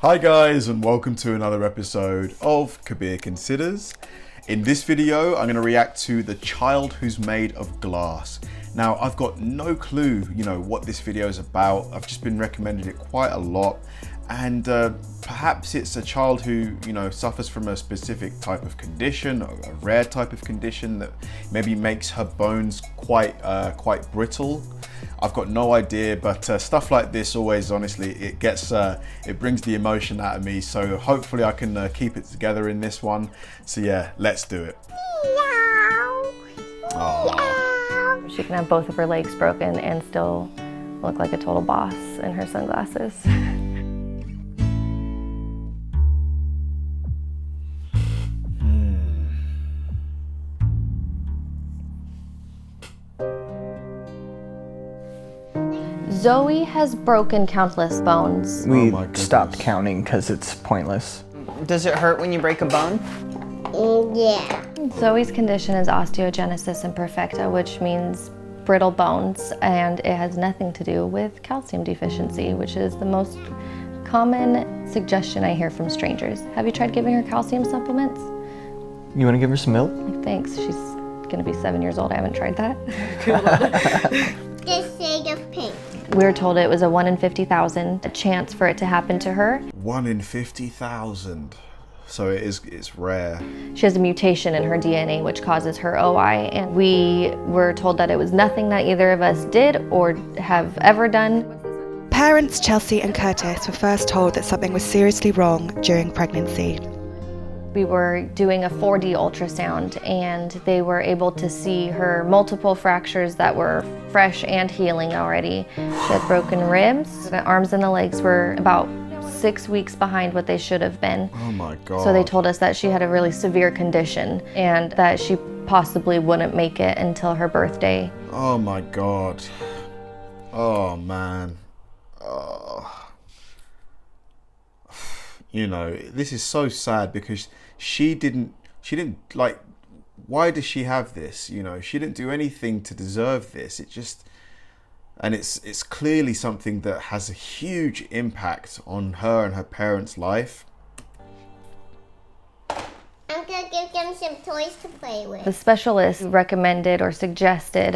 Hi guys, and welcome to another episode of Kabir Considers. In this video, I'm going to react to The Child Who's Made of Glass. Now, I've got no clue, what this video is about. I've just been recommended it quite a lot. And perhaps it's a child who, suffers from a specific type of condition, a rare type of condition that maybe makes her bones quite brittle. I've got no idea, but stuff like this always, honestly, it brings the emotion out of me. So hopefully I can keep it together in this one. So yeah, let's do it. Meow. She can have both of her legs broken and still look like a total boss in her sunglasses. Zoe has broken countless bones. We stopped counting because it's pointless. Does it hurt when you break a bone? Yeah. Zoe's condition is osteogenesis imperfecta, which means brittle bones, and it has nothing to do with calcium deficiency, which is the most common suggestion I hear from strangers. Have you tried giving her calcium supplements? You want to give her some milk? Thanks. She's gonna be 7 years old. I haven't tried that. This shade of pink. We were told it was a 1 in 50,000 chance for it to happen to her. 1 in 50,000. So it's rare. She has a mutation in her DNA which causes her OI, and we were told that it was nothing that either of us did or have ever done. Parents Chelsea and Curtis were first told that something was seriously wrong during pregnancy. We were doing a 4D ultrasound, and they were able to see her multiple fractures that were fresh and healing already. She had broken ribs. The arms and the legs were about 6 weeks behind what they should have been. Oh my God. So they told us that she had a really severe condition and that she possibly wouldn't make it until her birthday. Oh my God. Oh man. Oh. This is so sad because she didn't like, why does she have this? She didn't do anything to deserve this. And it's clearly something that has a huge impact on her and her parents' life. I'm gonna give them some toys to play with. The specialist recommended or suggested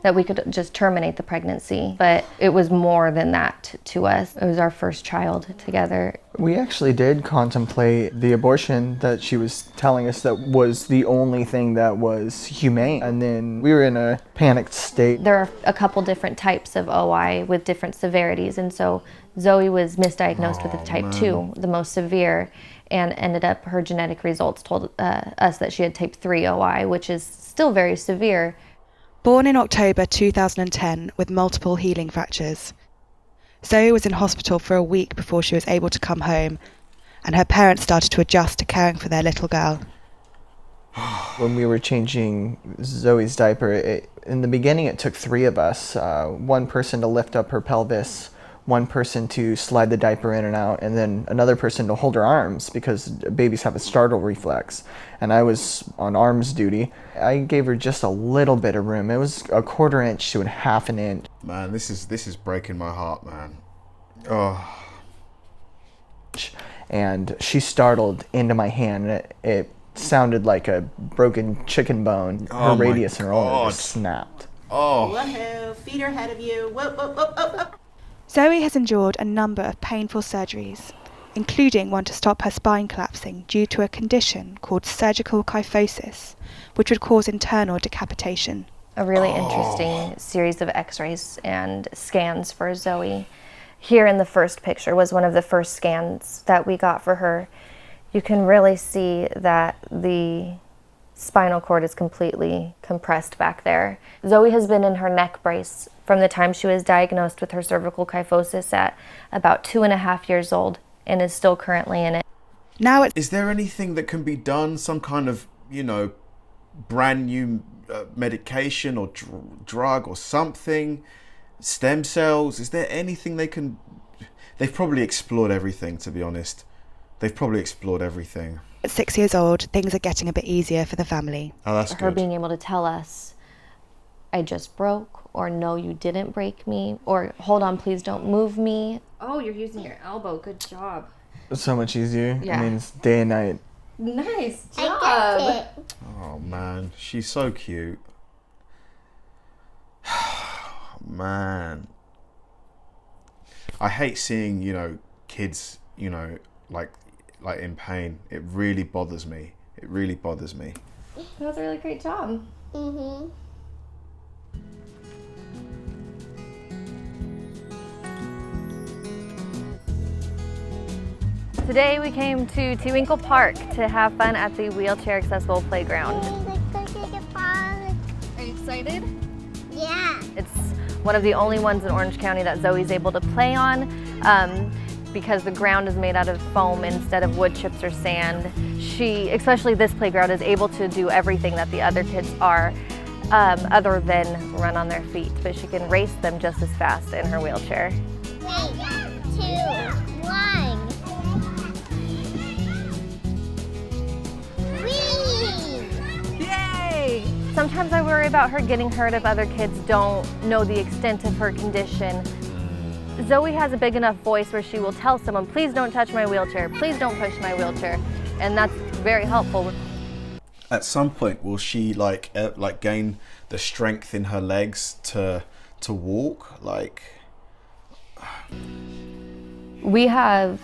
that we could just terminate the pregnancy, but it was more than that to us. It was our first child together. We actually did contemplate the abortion that she was telling us that was the only thing that was humane. And then we were in a panicked state. There are a couple different types of OI with different severities, and so Zoe was misdiagnosed with the type 2, the most severe, and ended up, her genetic results told us that she had type 3 OI, which is still very severe. Born in October 2010 with multiple healing fractures, Zoe was in hospital for a week before she was able to come home, and her parents started to adjust to caring for their little girl. When we were changing Zoe's diaper, in the beginning it took 3 of us, one person to lift up her pelvis, one person to slide the diaper in and out, and then another person to hold her arms because babies have a startle reflex. And I was on arms duty. I gave her just a little bit of room. It was a 1/4 inch to a 1/2 inch. Man, this is breaking my heart, man. Oh. And she startled into my hand. It sounded like a broken chicken bone. Her radius neuron just snapped. Oh. Whoa, feet are ahead of you. Whoa, whoa, whoa, whoa, whoa. Zoe has endured a number of painful surgeries, including one to stop her spine collapsing due to a condition called surgical kyphosis, which would cause internal decapitation. A really interesting series of x-rays and scans for Zoe. Here in the first picture was one of the first scans that we got for her. You can really see that the spinal cord is completely compressed back there. Zoe has been in her neck brace from the time she was diagnosed with her cervical kyphosis at about 2.5 years old and is still currently in it. Now it's... Is there anything that can be done? Some kind of, brand new medication or drug or something? Stem cells? Is there anything they can... They've probably explored everything, to be honest. They've probably explored everything. At 6 years old, things are getting a bit easier for the family. Oh, that's Her good. being able to tell us I just broke, or no, you didn't break me, or hold on, please don't move me. Oh, you're using your elbow. Good job. It's so much easier. Yeah. I mean, it's day and night. Nice I job. got it. Oh man, she's so cute. Man, I hate seeing, you know, kids, you know, like in pain. It really bothers me. It really bothers me. That was a really great job. Mhm. Today we came to Tewinkle Park to have fun at the wheelchair accessible playground. Are you excited? Yeah. It's one of the only ones in Orange County that Zoe's able to play on because the ground is made out of foam instead of wood chips or sand. She, especially this playground, is able to do everything that the other kids are other than run on their feet, but she can race them just as fast in her wheelchair. 3, 2, 1. Whee! Yay! Sometimes I worry about her getting hurt if other kids don't know the extent of her condition. Zoe has a big enough voice where she will tell someone, please don't touch my wheelchair, please don't push my wheelchair, and that's very helpful. At some point, will she like gain the strength in her legs to walk? Like, We have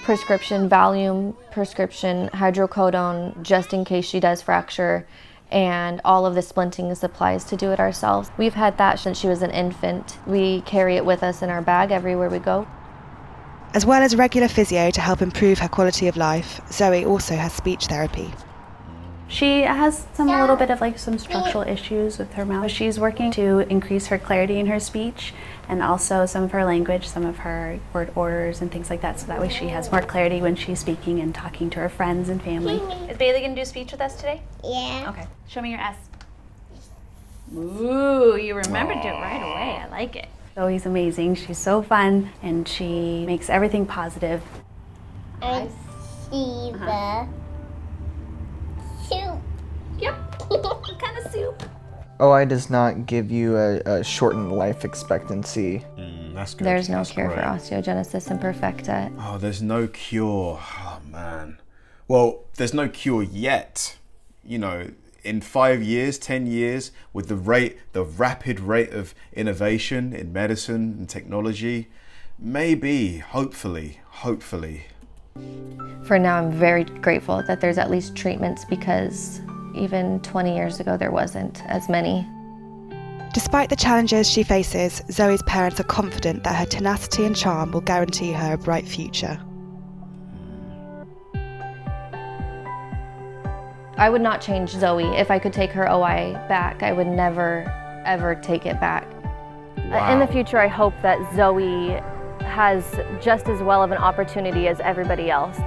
prescription Valium, prescription hydrocodone, just in case she does fracture, and all of the splinting supplies to do it ourselves. We've had that since she was an infant. We carry it with us in our bag everywhere we go. As well as regular physio to help improve her quality of life, Zoe also has speech therapy. She has a little bit of some structural issues with her mouth. She's working to increase her clarity in her speech and also some of her language, some of her word orders and things like that, so that way she has more clarity when she's speaking and talking to her friends and family. Is Bailey going to do speech with us today? Yeah. Okay, show me your S. Ooh, you remembered it right away. I like it. Zoe's amazing. She's so fun and she makes everything positive. I see the soup. Yep. What kind of soup? OI does not give you a shortened life expectancy. that's good. There's no That's cure for great. osteogenesis imperfecta. Oh, there's no cure. Oh man. Well, there's no cure yet. You know, in 5 years, 10 years, with the rapid rate of innovation in medicine and technology, maybe, hopefully. For now, I'm very grateful that there's at least treatments, because even 20 years ago there wasn't as many. Despite the challenges she faces, Zoe's parents are confident that her tenacity and charm will guarantee her a bright future. I would not change Zoe. If I could take her OI back, I would never, ever take it back. In the future, I hope that Zoe has just as well of an opportunity as everybody else.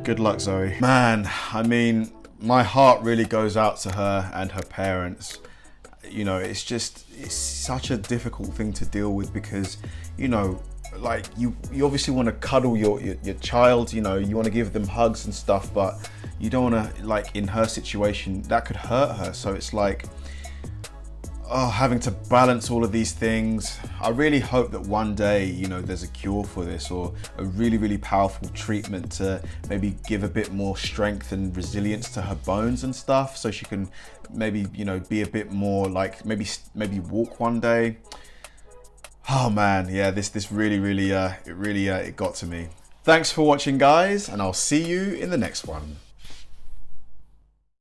Good luck, Zoe. Man, I mean, my heart really goes out to her and her parents. You know, it's such a difficult thing to deal with, because, you know, like you obviously want to cuddle your child, you know, you want to give them hugs and stuff, but you don't want to, like, in her situation, that could hurt her. So it's like, oh, having to balance all of these things. I really hope that one day, you know, there's a cure for this, or a really, really powerful treatment to maybe give a bit more strength and resilience to her bones and stuff, so she can maybe, you know, be a bit more like, maybe walk one day. Oh man, yeah, this really, it got to me. Thanks for watching, guys, and I'll see you in the next one.